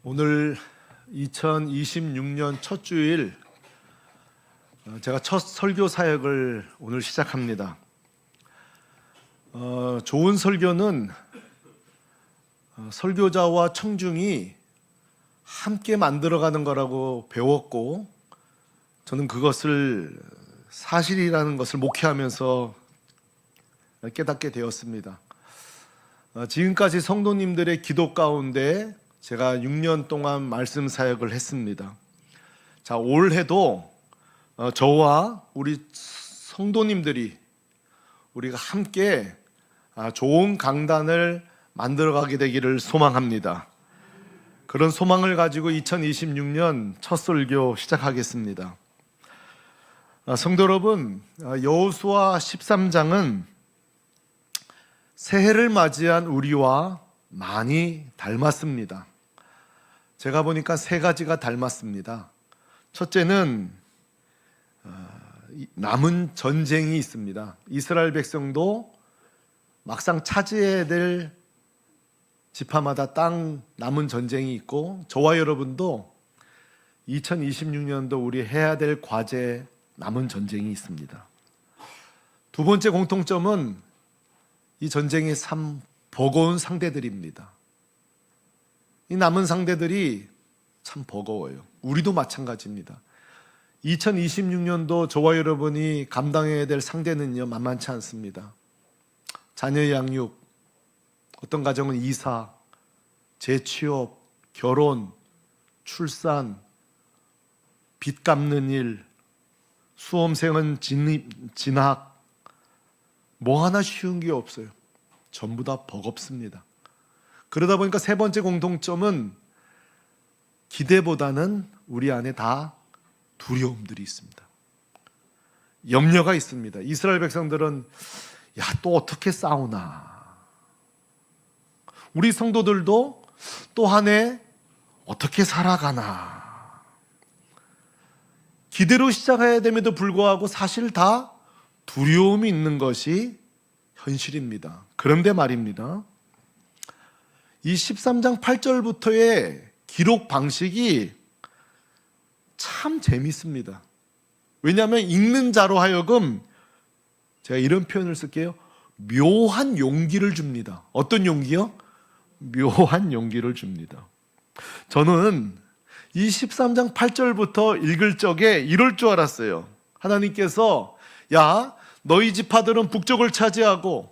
오늘 2026년 첫 주일 제가 첫 설교 사역을 오늘 시작합니다. 좋은 설교는 설교자와 청중이 함께 만들어가는 거라고 배웠고, 저는 그것을 사실이라는 것을 목회하면서 깨닫게 되었습니다. 지금까지 성도님들의 기도 가운데 제가 6년 동안 말씀 사역을 했습니다. 자, 올해도 저와 우리 성도님들이 우리가 함께 좋은 강단을 만들어가게 되기를 소망합니다. 그런 소망을 가지고 2026년 첫 설교 시작하겠습니다. 성도 여러분, 여호수아 13장은 새해를 맞이한 우리와 많이 닮았습니다. 제가 보니까 세 가지가 닮았습니다. 첫째는 남은 전쟁이 있습니다. 이스라엘 백성도 막상 차지해야 될 지파마다 땅 남은 전쟁이 있고, 저와 여러분도 2026년도 우리 해야 될 과제 남은 전쟁이 있습니다. 두 번째 공통점은 이 전쟁의 참 버거운 상대들입니다. 이 남은 상대들이 참 버거워요. 우리도 마찬가지입니다. 2026년도 저와 여러분이 감당해야 될 상대는요, 만만치 않습니다. 자녀 양육, 어떤 가정은 이사, 재취업, 결혼, 출산, 빚 갚는 일, 수험생은 진학, 뭐 하나 쉬운 게 없어요. 전부 다 버겁습니다. 그러다 보니까 세 번째 공통점은 기대보다는 우리 안에 다 두려움들이 있습니다. 염려가 있습니다. 이스라엘 백성들은 또 어떻게 싸우나, 우리 성도들도 또 한 해 어떻게 살아가나, 기대로 시작해야 됨에도 불구하고 사실 다 두려움이 있는 것이 현실입니다. 그런데 말입니다, 이 13장 8절부터의 기록 방식이 참 재밌습니다. 왜냐하면 읽는 자로 하여금, 제가 이런 표현을 쓸게요, 묘한 용기를 줍니다. 어떤 용기요? 묘한 용기를 줍니다. 저는 이 13장 8절부터 읽을 적에 이럴 줄 알았어요. 하나님께서 너희 지파들은 북쪽을 차지하고,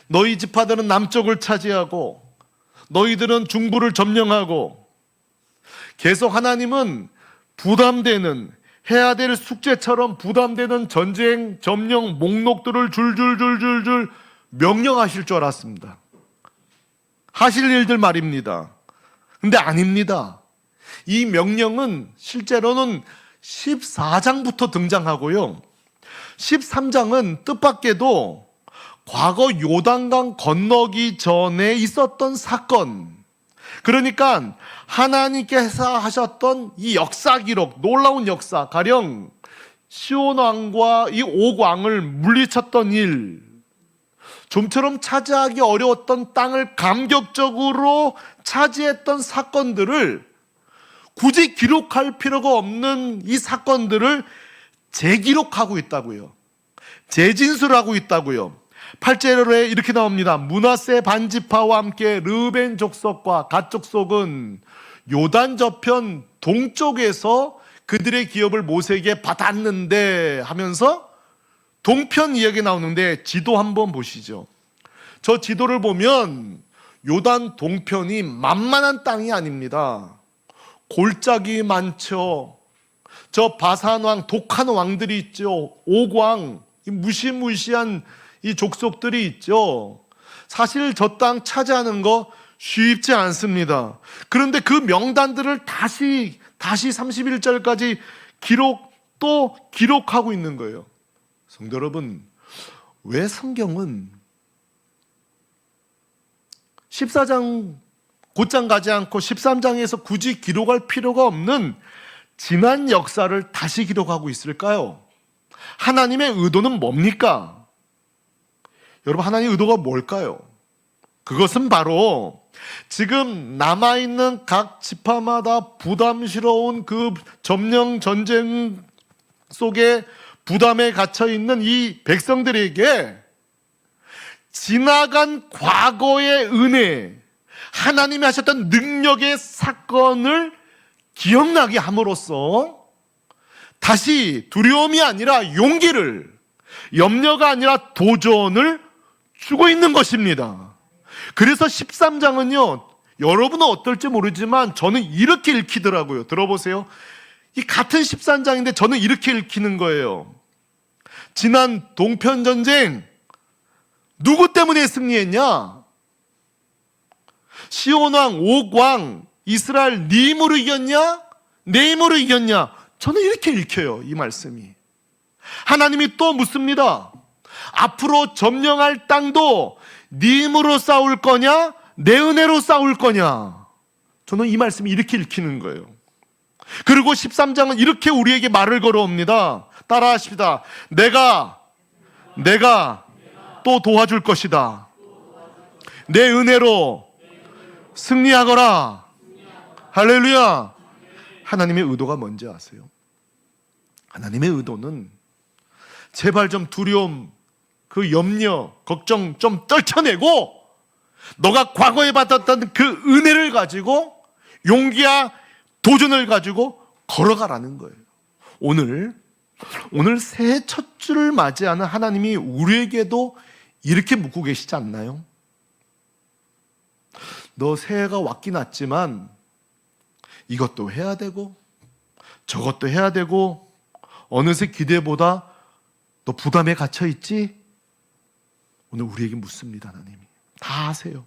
너희 지파들은 남쪽을 차지하고, 너희들은 중부를 점령하고, 계속 하나님은 부담되는, 해야 될 숙제처럼 부담되는 전쟁 점령 목록들을 줄줄줄줄줄 명령하실 줄 알았습니다. 하실 일들 말입니다. 근데 아닙니다. 이 명령은 실제로는 14장부터 등장하고요, 13장은 뜻밖에도 과거 요단강 건너기 전에 있었던 사건, 그러니까 하나님께서 하셨던 이 역사 기록, 놀라운 역사, 가령 시온 왕과 이 옥 왕을 물리쳤던 일, 좀처럼 차지하기 어려웠던 땅을 감격적으로 차지했던 사건들을, 굳이 기록할 필요가 없는 이 사건들을 재기록하고 있다고요. 재진술하고 있다고요. 8절에 이렇게 나옵니다. 므낫세 반지파와 함께 르벤 족속과 갓 족속은 요단 저편 동쪽에서 그들의 기업을 모세에게 받았는데 하면서 동편 이야기 나오는데, 지도 한번 보시죠. 저 지도를 보면 요단 동편이 만만한 땅이 아닙니다. 골짜기 많죠. 저 바산 왕, 독한 왕들이 있죠. 옥왕, 무시무시한 이 족속들이 있죠. 사실 저 땅 차지하는 거 쉽지 않습니다. 그런데 그 명단들을 다시 31절까지 기록하고 있는 거예요. 성도 여러분, 왜 성경은 14장 곧장 가지 않고 13장에서 굳이 기록할 필요가 없는 지난 역사를 다시 기록하고 있을까요? 하나님의 의도는 뭡니까? 여러분, 하나님의 의도가 뭘까요? 그것은 바로 지금 남아있는 각 지파마다 부담스러운 그 점령 전쟁 속에 부담에 갇혀있는 이 백성들에게 지나간 과거의 은혜, 하나님이 하셨던 능력의 사건을 기억나게 함으로써 다시 두려움이 아니라 용기를, 염려가 아니라 도전을 주고 있는 것입니다. 그래서 13장은요, 여러분은 어떨지 모르지만 저는 이렇게 읽히더라고요. 들어보세요. 이 같은 13장인데 저는 이렇게 읽히는 거예요. 지난 동편전쟁 누구 때문에 승리했냐? 시온왕, 옥왕, 이스라엘 네 힘으로 이겼냐? 내 힘으로 이겼냐? 저는 이렇게 읽혀요, 이 말씀이. 하나님이 또 묻습니다. 앞으로 점령할 땅도 네 힘으로 싸울 거냐? 내 은혜로 싸울 거냐? 저는 이 말씀이 이렇게 읽히는 거예요. 그리고 13장은 이렇게 우리에게 말을 걸어옵니다. 따라하십시다. 내가 또 도와줄 것이다. 내 은혜로 승리하거라. 할렐루야. 하나님의 의도가 뭔지 아세요? 하나님의 의도는 제발 좀 두려움, 그 염려, 걱정 좀 떨쳐내고 너가 과거에 받았던 그 은혜를 가지고 용기와 도전을 가지고 걸어가라는 거예요. 오늘 새해 첫 주를 맞이하는 하나님이 우리에게도 이렇게 묻고 계시지 않나요? 너 새해가 왔긴 왔지만 이것도 해야 되고 저것도 해야 되고 어느새 기대보다 너 부담에 갇혀 있지? 오늘 우리에게 묻습니다. 하나님이 다 아세요.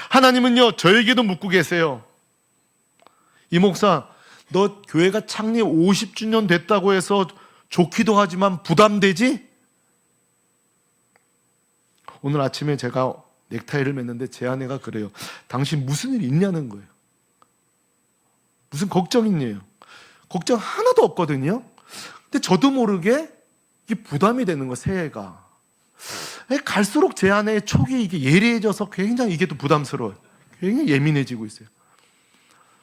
하나님은요, 저에게도 묻고 계세요. 이 목사, 너 교회가 창립 50주년 됐다고 해서 좋기도 하지만 부담되지? 오늘 아침에 제가 넥타이를 맸는데 제 아내가 그래요. 당신 무슨 일 있냐는 거예요. 무슨 걱정 있냐요. 걱정 하나도 없거든요. 근데 저도 모르게 이게 부담이 되는 거, 새해가. 갈수록 제 아내의 촉이 이게 예리해져서 굉장히 이게 또 부담스러워요. 굉장히 예민해지고 있어요.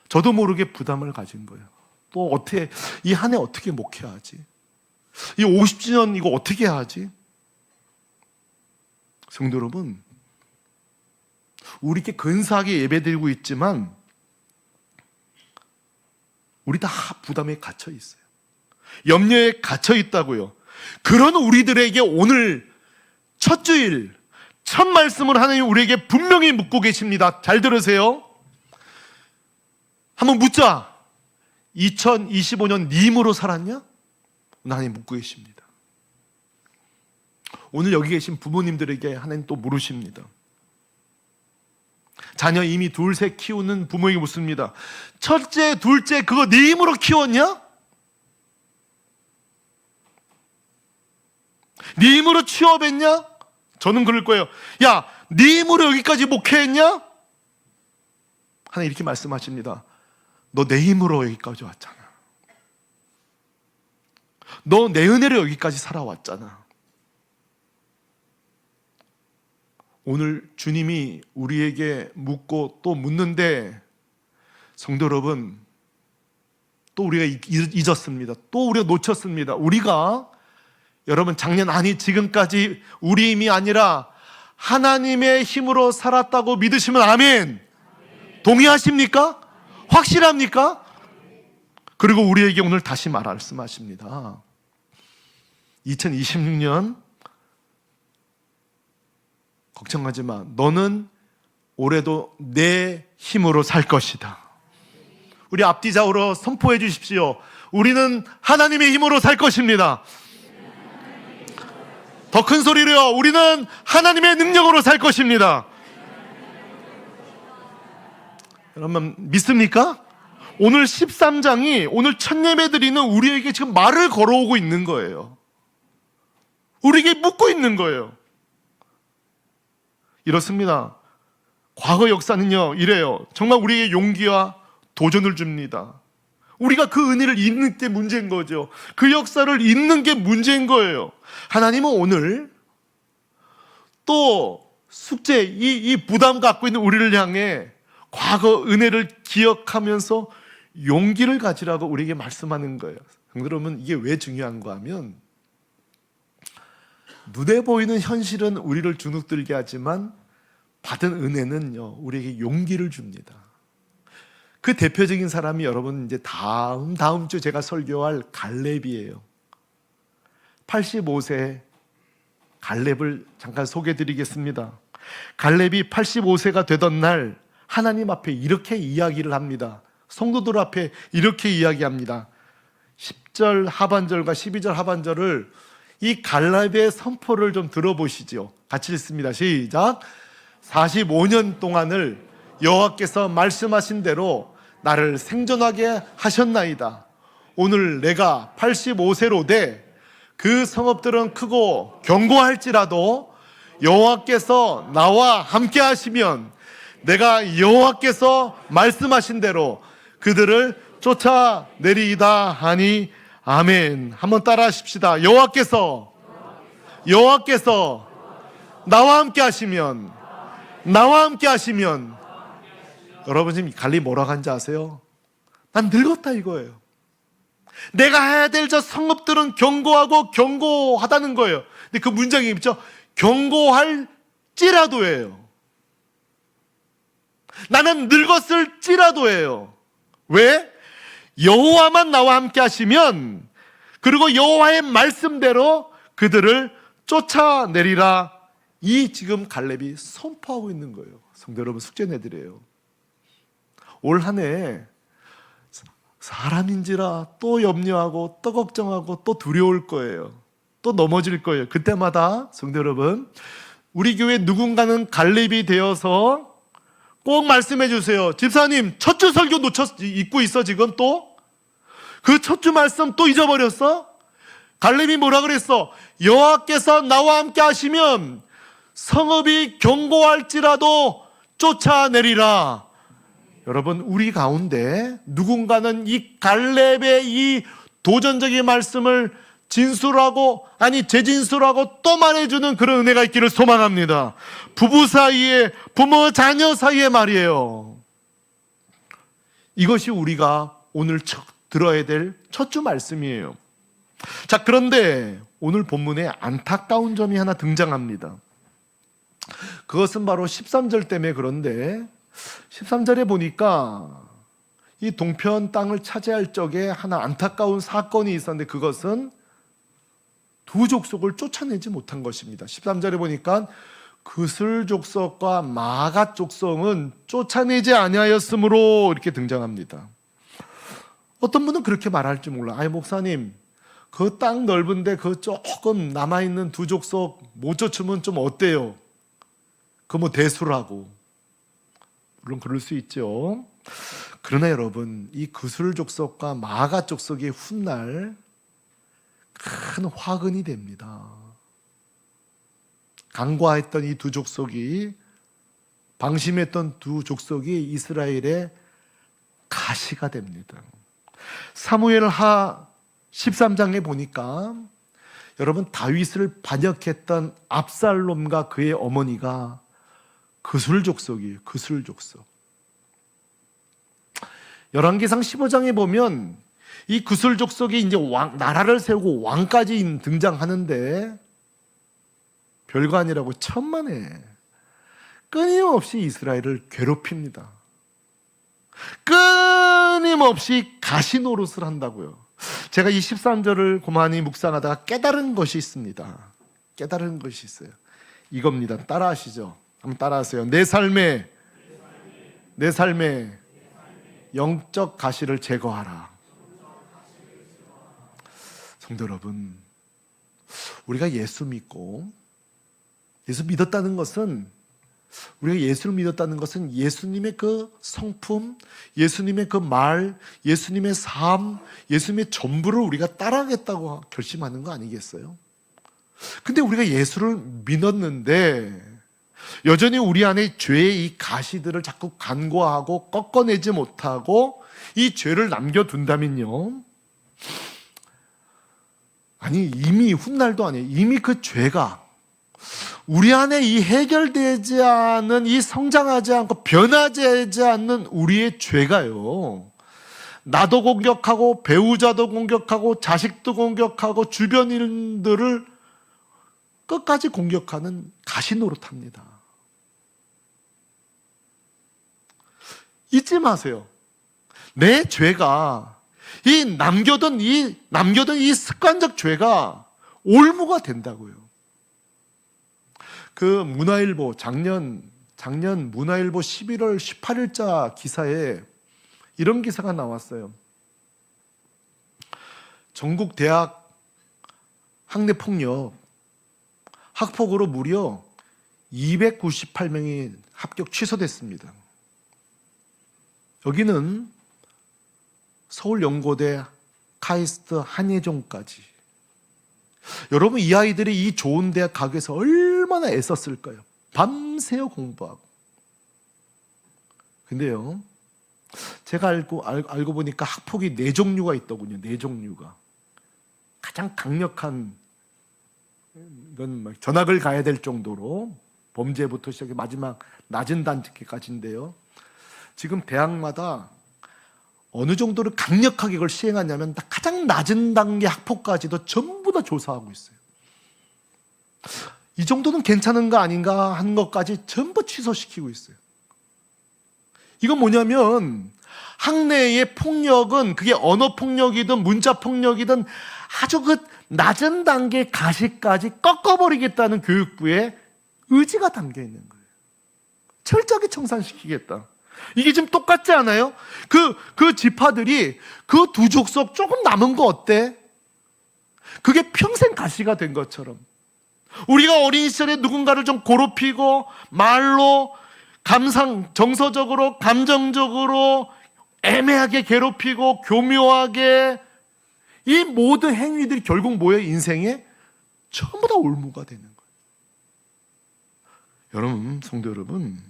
저도 모르게 부담을 가진 거예요. 또 어떻게, 이 한 해 어떻게 목회해야 하지? 이 50주년 이거 어떻게 해야 하지? 성도 여러분, 우리 이렇게 근사하게 예배드리고 있지만 우리 다 부담에 갇혀 있어요. 염려에 갇혀 있다고요. 그런 우리들에게 오늘 첫 주일, 첫 말씀을 하나님 우리에게 분명히 묻고 계십니다. 잘 들으세요. 한번 묻자. 2025년 네 힘으로 살았냐? 하나님 묻고 계십니다. 오늘 여기 계신 부모님들에게 하나님 또 물으십니다. 자녀 이미 둘, 셋 키우는 부모에게 묻습니다. 첫째, 둘째 그거 네 힘으로 키웠냐? 네 힘으로 취업했냐? 저는 그럴 거예요. 야, 네 힘으로 여기까지 목회했냐? 하나님 이렇게 말씀하십니다. 너 내 힘으로 여기까지 왔잖아. 너 내 은혜로 여기까지 살아왔잖아. 오늘 주님이 우리에게 묻고 또 묻는데, 성도 여러분, 또 우리가 잊었습니다. 또 우리가 놓쳤습니다. 우리가, 여러분, 작년 아니 지금까지 우리 힘이 아니라 하나님의 힘으로 살았다고 믿으시면 아멘. 동의하십니까? 확실합니까? 그리고 우리에게 오늘 다시 말씀하십니다. 2026년 걱정하지 마. 너는 올해도 내 힘으로 살 것이다. 우리 앞뒤 좌우로 선포해 주십시오. 우리는 하나님의 힘으로 살 것입니다. 더 큰 소리로요. 우리는 하나님의 능력으로 살 것입니다. 여러분 믿습니까? 오늘 13장이 오늘 첫 예배 드리는 우리에게 지금 말을 걸어오고 있는 거예요. 우리에게 묻고 있는 거예요. 이렇습니다. 과거 역사는요, 이래요. 정말 우리에게 용기와 도전을 줍니다. 우리가 그 은혜를 잊는 게 문제인 거죠. 그 역사를 잊는 게 문제인 거예요. 하나님은 오늘 또 숙제, 이 부담 갖고 있는 우리를 향해 과거 은혜를 기억하면서 용기를 가지라고 우리에게 말씀하는 거예요. 그러면 이게 왜 중요한가 하면, 눈에 보이는 현실은 우리를 주눅들게 하지만 받은 은혜는요, 우리에게 용기를 줍니다. 그 대표적인 사람이 여러분 이제 다음 주 제가 설교할 갈렙이에요. 85세 갈렙을 잠깐 소개해 드리겠습니다. 갈렙이 85세가 되던 날 하나님 앞에 이렇게 이야기를 합니다. 성도들 앞에 이렇게 이야기합니다. 10절 하반절과 12절 하반절을, 이 갈렙의 선포를 좀 들어보시죠. 같이 읽습니다. 시작. 45년 동안을 여호와께서 말씀하신 대로 나를 생존하게 하셨나이다. 오늘 내가 85세로 돼 그 성읍들은 크고 견고할지라도 여호와께서 나와 함께 하시면 내가 여호와께서 말씀하신 대로 그들을 쫓아내리이다 하니 아멘. 한번 따라 하십시다. 여호와께서 나와 함께 하시면, 여러분 지금 갈렙이 뭐라고 하는지 아세요? 난 늙었다 이거예요. 내가 해야 될 저 성읍들은 견고하다는 거예요. 근데 그 문장이 있죠. 견고할지라도예요. 나는 늙었을지라도예요. 왜? 여호와만 나와 함께 하시면, 그리고 여호와의 말씀대로 그들을 쫓아내리라. 이 지금 갈렙이 선포하고 있는 거예요. 성도 여러분, 숙제 내드려요. 올 한 해 사람인지라 또 염려하고 또 걱정하고 또 두려울 거예요. 또 넘어질 거예요. 그때마다 성도 여러분, 우리 교회 누군가는 갈렙이 되어서 꼭 말씀해 주세요. 집사님, 첫 주 설교 잊고 있어 지금 또? 그 첫 주 말씀 또 잊어버렸어? 갈렙이 뭐라 그랬어? 여호와께서 나와 함께 하시면 성읍이 견고할지라도 쫓아내리라. 여러분, 우리 가운데 누군가는 이 갈렙의 이 도전적인 말씀을 진술하고, 아니 재진술하고 또 말해주는 그런 은혜가 있기를 소망합니다. 부부 사이에, 부모 자녀 사이에 말이에요. 이것이 우리가 오늘 들어야 될 첫 주 말씀이에요. 자, 그런데 오늘 본문에 안타까운 점이 하나 등장합니다. 그것은 바로 13절 때문에 그런데, 13절에 보니까 이 동편 땅을 차지할 적에 하나 안타까운 사건이 있었는데, 그것은 두 족속을 쫓아내지 못한 것입니다. 13절에 보니까 그슬 족속과 마갓 족속은 쫓아내지 아니하였으므로 이렇게 등장합니다. 어떤 분은 그렇게 말할지 몰라. 아니 목사님, 그 땅 넓은데 그 조금 남아있는 두 족속 못 쫓으면 좀 어때요? 그 뭐 대수라고. 물론 그럴 수 있죠. 그러나 여러분, 이 그술 족속과 마가 족속의 훗날 큰 화근이 됩니다. 강과했던 이 두 족속이, 방심했던 두 족속이 이스라엘의 가시가 됩니다. 사무엘하 13장에 보니까 여러분, 다윗을 반역했던 압살롬과 그의 어머니가 그술 족속이에요. 그술 족속. 열왕기상 15장에 보면 이 그술 족속이 이제 나라를 세우고 왕까지 등장하는데, 별거 아니라고 천만에 끊임없이 이스라엘을 괴롭힙니다. 끊임없이 가시 노릇을 한다고요. 제가 이 13절을 고만히 묵상하다가 깨달은 것이 있습니다. 깨달은 것이 있어요. 이겁니다. 따라하시죠. 한번 따라하세요. 내 삶에 영적 가시를 제거하라. 성도 여러분, 우리가 예수 믿고, 예수 믿었다는 것은, 우리가 예수를 믿었다는 것은 예수님의 그 성품, 예수님의 그 말, 예수님의 삶, 예수님의 전부를 우리가 따라하겠다고 결심하는 거 아니겠어요? 근데 우리가 예수를 믿었는데 여전히 우리 안에 죄의 이 가시들을 자꾸 간과하고 꺾어내지 못하고 이 죄를 남겨둔다면요, 아니 이미 훗날도 아니에요. 이미 그 죄가 우리 안에 이 해결되지 않은, 이 성장하지 않고 변화되지 않는 우리의 죄가요, 나도 공격하고 배우자도 공격하고 자식도 공격하고 주변인들을 끝까지 공격하는 가시노릇합니다. 잊지 마세요. 내 죄가, 남겨둔 이 습관적 죄가 올무가 된다고요. 그 문화일보 작년 문화일보 11월 18일자 기사에 이런 기사가 나왔어요. 전국 대학 학내 폭력, 학폭으로 무려 298명이 합격 취소됐습니다. 여기는 서울연고대, 카이스트, 한예종까지. 여러분, 이 아이들이 이 좋은 대학 가기 위해서 얼마나 애썼을까요? 밤새워 공부하고. 근데요, 제가 알고 보니까 학폭이 4종류가 있더군요. 4종류가. 가장 강력한, 이건 막 전학을 가야 될 정도로 범죄부터 시작해 마지막 낮은 단계까지인데요. 지금 대학마다 어느 정도로 강력하게 이걸 시행하냐면 가장 낮은 단계 학폭까지도 전부 다 조사하고 있어요. 이 정도는 괜찮은 거 아닌가 하는 것까지 전부 취소시키고 있어요. 이건 뭐냐면 학내의 폭력은 그게 언어폭력이든 문자폭력이든 아주 그 낮은 단계 가시까지 꺾어버리겠다는 교육부의 의지가 담겨 있는 거예요. 철저하게 청산시키겠다. 이게 지금 똑같지 않아요? 그 지파들이 그 두 족속 조금 남은 거 어때? 그게 평생 가시가 된 것처럼, 우리가 어린 시절에 누군가를 좀 괴롭히고 말로 정서적으로 감정적으로 애매하게 괴롭히고 교묘하게, 이 모든 행위들이 결국 뭐예요? 인생에 전부 다 올무가 되는 거예요. 여러분, 성도 여러분,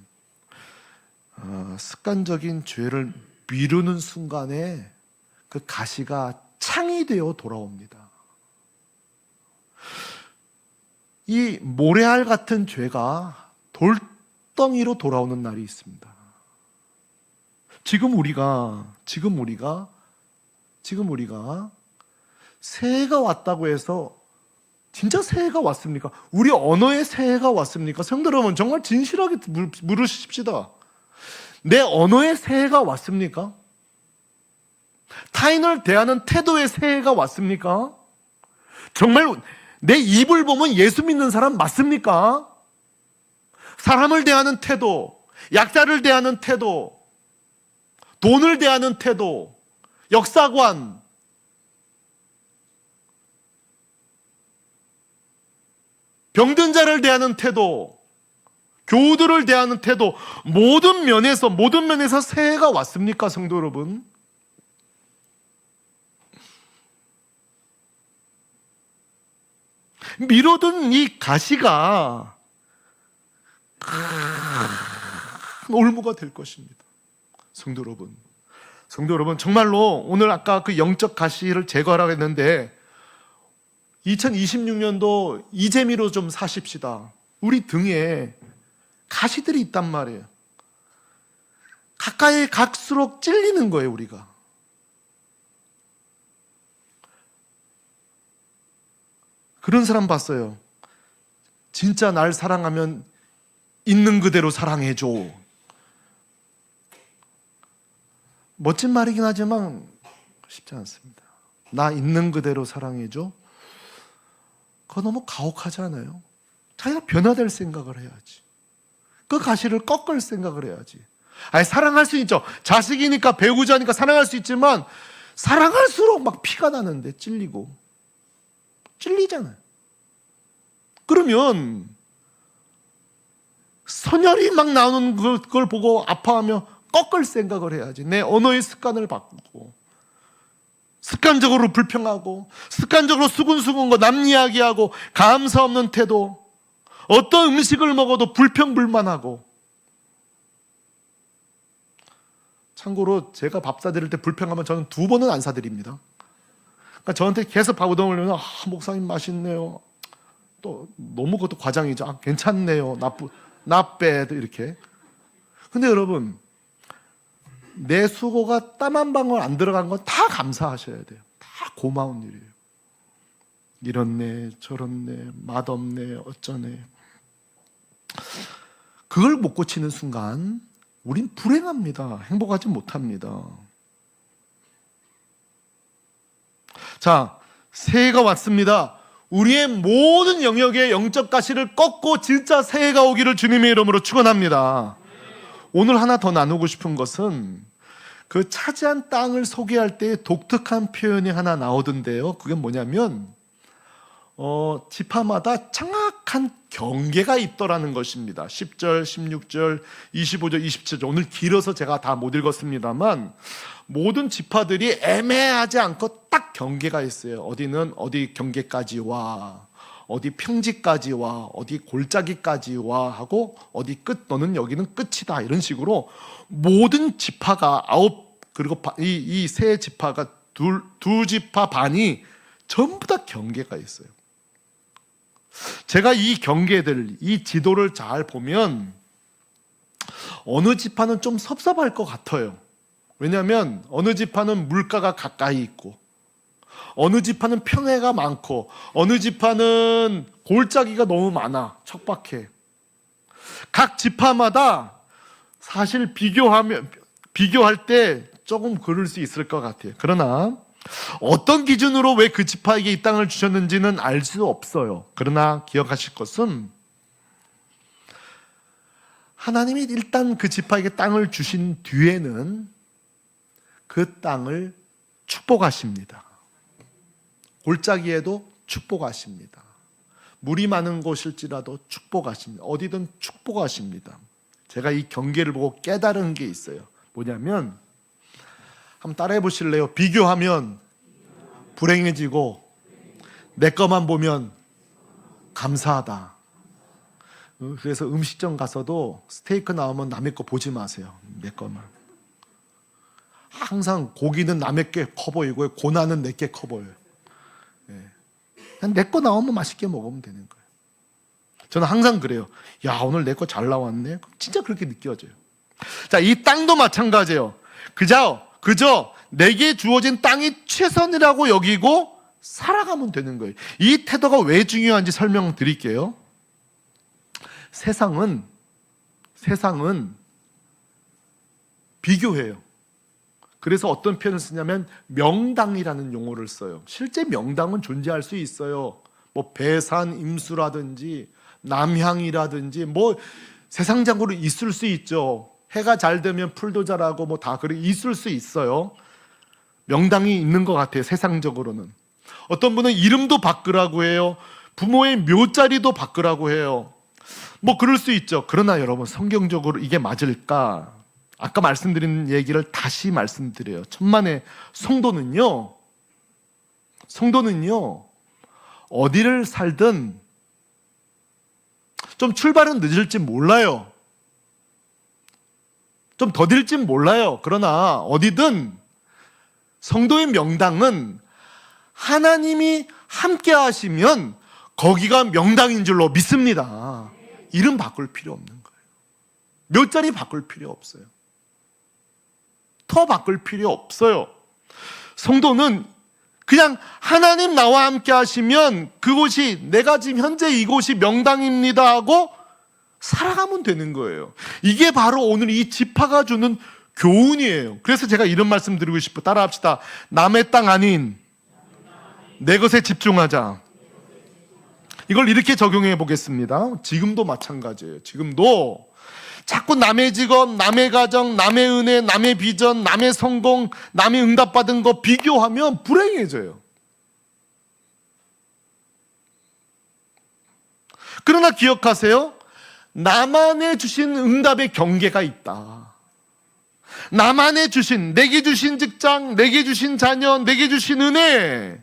습관적인 죄를 미루는 순간에 그 가시가 창이 되어 돌아옵니다. 이 모래알 같은 죄가 돌덩이로 돌아오는 날이 있습니다. 지금 우리가 새해가 왔다고 해서 진짜 새해가 왔습니까? 우리 언어에 새해가 왔습니까? 성도 여러분, 정말 진실하게 물으십시다. 내 언어에 새해가 왔습니까? 타인을 대하는 태도에 새해가 왔습니까? 정말 내 입을 보면 예수 믿는 사람 맞습니까? 사람을 대하는 태도, 약자를 대하는 태도, 돈을 대하는 태도, 역사관, 병든 자를 대하는 태도, 교우들을 대하는 태도, 모든 면에서 새해가 왔습니까, 성도 여러분? 미뤄둔 이 가시가 큰 올무가 될 것입니다. 성도 여러분, 정말로 오늘 아까 그 영적 가시를 제거하라고 했는데 2026년도 이 재미로 좀 사십시다. 우리 등에 가시들이 있단 말이에요. 가까이 갈수록 찔리는 거예요, 우리가. 그런 사람 봤어요. 진짜 날 사랑하면 있는 그대로 사랑해줘. 멋진 말이긴 하지만 쉽지 않습니다. 나 있는 그대로 사랑해줘. 그거 너무 가혹하지 않아요? 자기가 변화될 생각을 해야지. 그 가시를 꺾을 생각을 해야지. 아니, 사랑할 수 있죠. 자식이니까 배우자니까 사랑할 수 있지만 사랑할수록 막 피가 나는데 찔리잖아요. 그러면 선혈이 막 나오는 그걸 보고 아파하며 꺾을 생각을 해야지. 내 언어의 습관을 바꾸고, 습관적으로 불평하고, 습관적으로 수근수근 거 남 이야기하고, 감사 없는 태도, 어떤 음식을 먹어도 불평불만하고. 참고로 제가 밥 사드릴 때 불평하면 저는 2번은 안 사드립니다. 그러니까 저한테 계속 밥 우동을 넣으면 목사님 맛있네요. 또 너무 그것도 과장이죠. 아, 괜찮네요. not bad 이렇게. 근데 여러분, 내 수고가 땀 한 방울 안 들어간 건 다 감사하셔야 돼요. 다 고마운 일이에요. 이렇네 저렇네 맛없네 어쩌네. 그걸 못 고치는 순간 우린 불행합니다. 행복하지 못합니다. 자, 새해가 왔습니다. 우리의 모든 영역의 영적 가시를 꺾고 진짜 새해가 오기를 주님의 이름으로 축원합니다. 오늘 하나 더 나누고 싶은 것은 그 차지한 땅을 소개할 때 독특한 표현이 하나 나오던데요. 그게 뭐냐면 지파마다 정확한 경계가 있더라는 것입니다. 10절, 16절, 25절, 27절. 오늘 길어서 제가 다 못 읽었습니다만 모든 지파들이 애매하지 않고 딱 경계가 있어요. 어디는 어디 경계까지와 어디 평지까지와 어디 골짜기까지와 하고 어디 끝 너는 여기는 끝이다 이런 식으로 모든 지파가 그리고 이 세 지파가 두 지파 반이 전부 다 경계가 있어요. 제가 이 경계들, 이 지도를 잘 보면 어느 지파는 좀 섭섭할 것 같아요. 왜냐하면 어느 지파는 물가가 가까이 있고 어느 지파는 평해가 많고 어느 지파는 골짜기가 너무 많아 척박해. 각 지파마다 사실 비교할 때 조금 그럴 수 있을 것 같아요. 그러나 어떤 기준으로 왜 그 지파에게 이 땅을 주셨는지는 알 수 없어요. 그러나 기억하실 것은 하나님이 일단 그 지파에게 땅을 주신 뒤에는 그 땅을 축복하십니다. 골짜기에도 축복하십니다. 물이 많은 곳일지라도 축복하십니다. 어디든 축복하십니다. 제가 이 경계를 보고 깨달은 게 있어요. 뭐냐면 한번 따라해 보실래요? 비교하면 불행해지고 내 것만 보면 감사하다. 그래서 음식점 가서도 스테이크 나오면 남의 거 보지 마세요. 내 것만. 항상 고기는 남의 게 커 보이고 고난은 내 게 커 보여요. 그냥 내 거 나오면 맛있게 먹으면 되는 거예요. 저는 항상 그래요. 야, 오늘 내 거 잘 나왔네. 진짜 그렇게 느껴져요. 자, 이 땅도 마찬가지예요. 그저 내게 주어진 땅이 최선이라고 여기고 살아가면 되는 거예요. 이 태도가 왜 중요한지 설명드릴게요. 세상은 비교해요. 그래서 어떤 표현을 쓰냐면 명당이라는 용어를 써요. 실제 명당은 존재할 수 있어요. 뭐 배산 임수라든지 남향이라든지 뭐 세상적으로 있을 수 있죠. 해가 잘 되면 풀도 자라고 뭐 다 그래 있을 수 있어요. 명당이 있는 것 같아요. 세상적으로는. 어떤 분은 이름도 바꾸라고 해요. 부모의 묘자리도 바꾸라고 해요. 뭐 그럴 수 있죠. 그러나 여러분 성경적으로 이게 맞을까? 아까 말씀드린 얘기를 다시 말씀드려요. 천만의 성도는요 어디를 살든 좀 출발은 늦을지 몰라요. 좀 더딜진 몰라요. 그러나 어디든 성도의 명당은 하나님이 함께 하시면 거기가 명당인 줄로 믿습니다. 이름 바꿀 필요 없는 거예요. 몇 자리 바꿀 필요 없어요. 터 바꿀 필요 없어요. 성도는 그냥 하나님 나와 함께 하시면 그곳이 내가 지금 현재 이곳이 명당입니다 하고 살아가면 되는 거예요. 이게 바로 오늘 이 지파가 주는 교훈이에요. 그래서 제가 이런 말씀 드리고 싶어요. 따라합시다. 남의 땅 아닌 내 것에 집중하자. 이걸 이렇게 적용해 보겠습니다. 지금도 마찬가지예요. 지금도 자꾸 남의 직업, 남의 가정, 남의 은혜, 남의 비전, 남의 성공, 남의 응답받은 거 비교하면 불행해져요. 그러나 기억하세요. 나만의 주신 응답의 경계가 있다. 나만의 주신, 내게 주신 직장, 내게 주신 자녀, 내게 주신 은혜,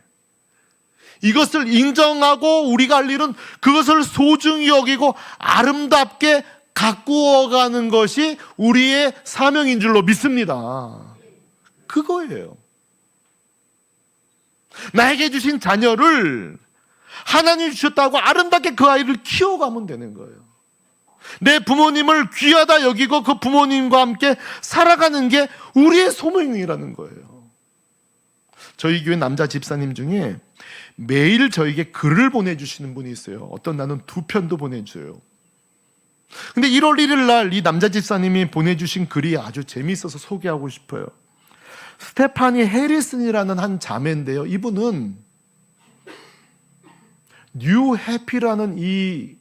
이것을 인정하고 우리가 할 일은 그것을 소중히 여기고 아름답게 가꾸어가는 것이 우리의 사명인 줄로 믿습니다. 그거예요. 나에게 주신 자녀를 하나님이 주셨다고 아름답게 그 아이를 키워가면 되는 거예요. 내 부모님을 귀하다 여기고 그 부모님과 함께 살아가는 게 우리의 소명이라는 거예요. 저희 교회 남자 집사님 중에 매일 저에게 글을 보내주시는 분이 있어요. 어떤 날은 2편도 보내줘요. 근데 1월 1일 날 이 남자 집사님이 보내주신 글이 아주 재미있어서 소개하고 싶어요. 스테파니 해리슨이라는 한 자매인데요. 이분은 뉴 해피라는 이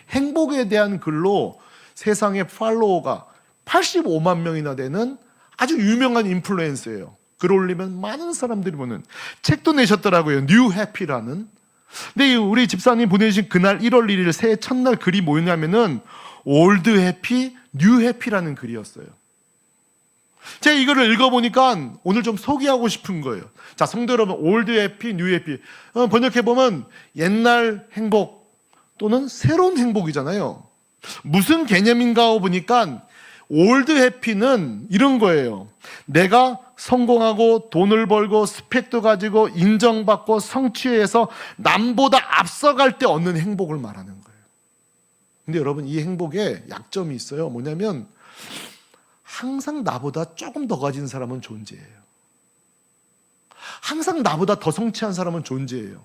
행복에 대한 글로 세상에 팔로워가 85만 명이나 되는 아주 유명한 인플루엔서예요. 글 올리면 많은 사람들이 보는 책도 내셨더라고요. 뉴 해피라는. 근데 우리 집사님 보내주신 그날 1월 1일 새해 첫날 글이 뭐였냐면은 올드 해피, 뉴 해피라는 글이었어요. 제가 이거를 읽어보니까 오늘 좀 소개하고 싶은 거예요. 자, 성도 여러분, 올드 해피, 뉴 해피 번역해보면 옛날 행복 또는 새로운 행복이잖아요. 무슨 개념인가 보니까 올드 해피는 이런 거예요. 내가 성공하고 돈을 벌고 스펙도 가지고 인정받고 성취해서 남보다 앞서갈 때 얻는 행복을 말하는 거예요. 근데 여러분, 이 행복에 약점이 있어요. 뭐냐면 항상 나보다 조금 더 가진 사람은 존재해요. 항상 나보다 더 성취한 사람은 존재해요.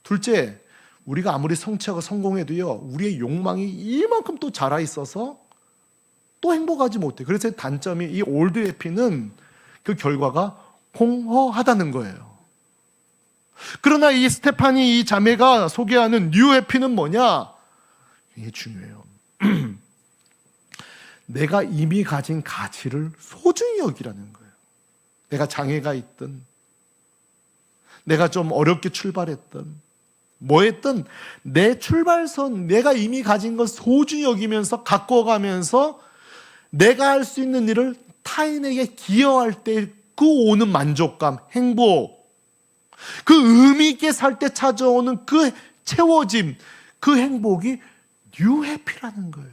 둘째, 우리가 아무리 성취하고 성공해도요, 우리의 욕망이 이만큼 또 자라 있어서 또 행복하지 못해. 그래서 단점이 이 올드 해피는 그 결과가 공허하다는 거예요. 그러나 이 스테파니 이 자매가 소개하는 뉴 해피는 뭐냐? 이게 중요해요. 내가 이미 가진 가치를 소중히 여기라는 거예요. 내가 장애가 있든, 내가 좀 어렵게 출발했든, 뭐 했든 내 출발선, 내가 이미 가진 것 소중히 여기면서 가꿔가면서 내가 할 수 있는 일을 타인에게 기여할 때 그 오는 만족감, 행복, 그 의미 있게 살 때 찾아오는 그 채워짐, 그 행복이 뉴 해피라는 거예요.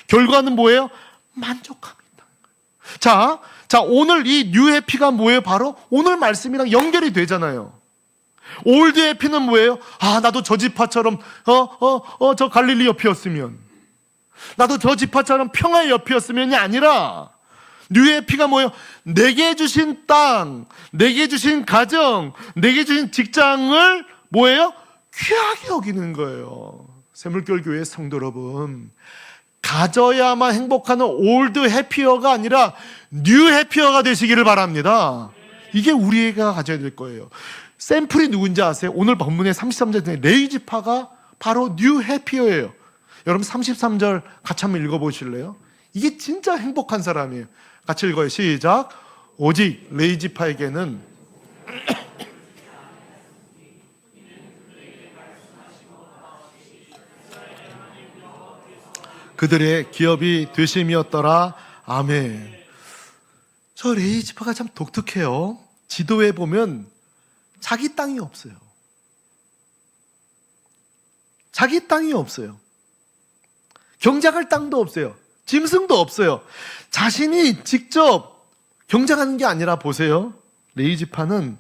결과는 뭐예요? 만족합니다. 자, 오늘 이 뉴 해피가 뭐예요? 바로 오늘 말씀이랑 연결이 되잖아요. 올드 해피는 뭐예요? 아, 나도 저 지파처럼 저 갈릴리 옆이었으면, 나도 저 지파처럼 평화의 옆이었으면이 아니라 뉴 해피가 뭐예요? 내게 주신 땅, 내게 주신 가정, 내게 주신 직장을 뭐예요? 귀하게 여기는 거예요. 샘물교회 교회 성도 여러분, 가져야만 행복하는 올드 해피어가 아니라 뉴 해피어가 되시기를 바랍니다. 이게 우리가 가져야 될 거예요. 샘플이 누군지 아세요? 오늘 본문의 33절 레이지파가 바로 뉴 해피어예요. 여러분 33절 같이 한번 읽어보실래요? 이게 진짜 행복한 사람이에요. 같이 읽어요. 시작. 오직 레이지파에게는 그들의 기업이 되심이었더라. 아멘. 저 레이지파가 참 독특해요. 지도에 보면 자기 땅이 없어요. 자기 땅이 없어요. 경작할 땅도 없어요. 짐승도 없어요. 자신이 직접 경작하는 게 아니라 보세요. 레이지파는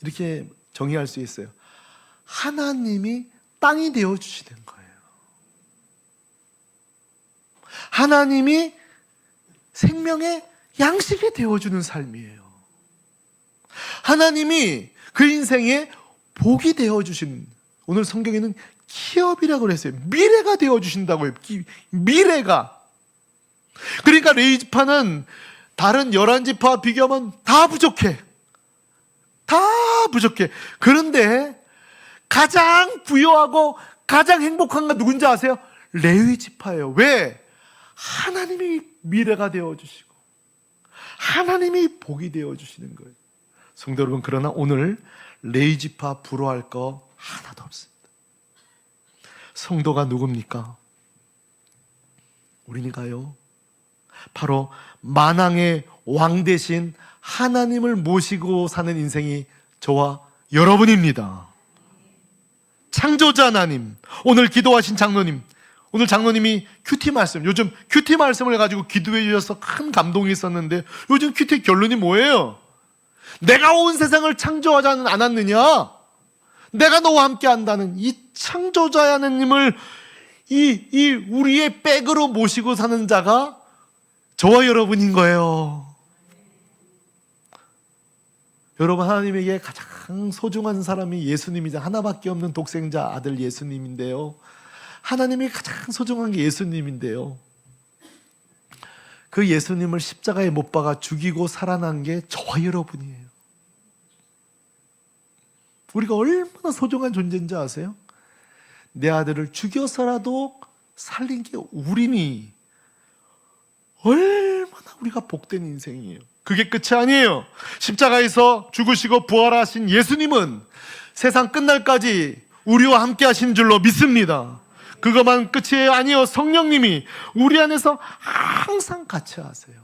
이렇게 정의할 수 있어요. 하나님이 땅이 되어주시는 거예요. 하나님이 생명의 양식이 되어주는 삶이에요. 하나님이 그 인생에 복이 되어주시는, 오늘 성경에는 기업이라고 그랬어요. 미래가 되어주신다고 해요. 미래가. 그러니까 레이지파는 다른 11지파와 비교하면 다 부족해. 다 부족해. 그런데 가장 부유하고 가장 행복한 건 누군지 아세요? 레위지파예요. 왜? 하나님이 미래가 되어주시고 하나님이 복이 되어주시는 거예요. 성도 여러분, 그러나 오늘 레위지파 부러워할 거 하나도 없습니다. 성도가 누굽니까? 우리니까요, 바로 만왕의 왕 대신 하나님을 모시고 사는 인생이 저와 여러분입니다. 창조자 하나님, 오늘 기도하신 장로님, 오늘 장로님이 큐티 말씀, 요즘 큐티 말씀을 가지고 기도해 주셔서 큰 감동이 있었는데, 요즘 큐티 결론이 뭐예요? 내가 온 세상을 창조하지 않았느냐? 내가 너와 함께 한다는 이 창조자의 하나님을 이 우리의 백으로 모시고 사는 자가 저와 여러분인 거예요. 여러분, 하나님에게 가장 소중한 사람이 예수님이자 하나밖에 없는 독생자 아들 예수님인데요. 하나님이 가장 소중한 게 예수님인데요. 그 예수님을 십자가에 못 박아 죽이고 살아난 게 저와 여러분이에요. 우리가 얼마나 소중한 존재인지 아세요? 내 아들을 죽여서라도 살린 게 우리니 얼마나 우리가 복된 인생이에요. 그게 끝이 아니에요. 십자가에서 죽으시고 부활하신 예수님은 세상 끝날까지 우리와 함께 하신 줄로 믿습니다. 그것만 끝이 아니에요. 성령님이 우리 안에서 항상 같이 하세요.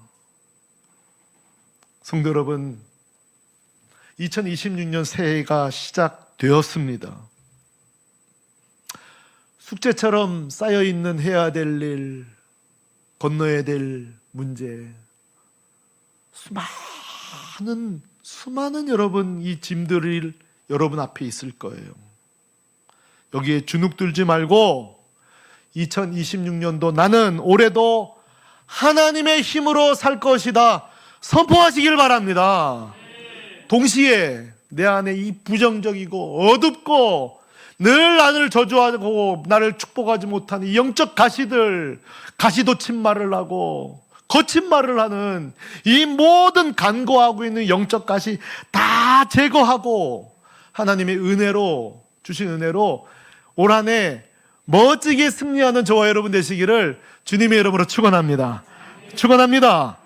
성도 여러분, 2026년 새해가 시작되었습니다. 숙제처럼 쌓여있는 해야 될 일, 건너야 될 문제, 수많은 여러분 이 짐들이 여러분 앞에 있을 거예요. 여기에 주눅 들지 말고 2026년도 나는 올해도 하나님의 힘으로 살 것이다 선포하시길 바랍니다. 동시에 내 안에 이 부정적이고 어둡고 늘 나를 저주하고 나를 축복하지 못하는 이 영적 가시돋친 말을 하고 거친 말을 하는 이 모든 간과하고 있는 영적 가시 다 제거하고 하나님의 은혜로 주신 은혜로 올 한 해 멋지게 승리하는 저와 여러분 되시기를 주님의 이름으로 축원합니다. 축원합니다.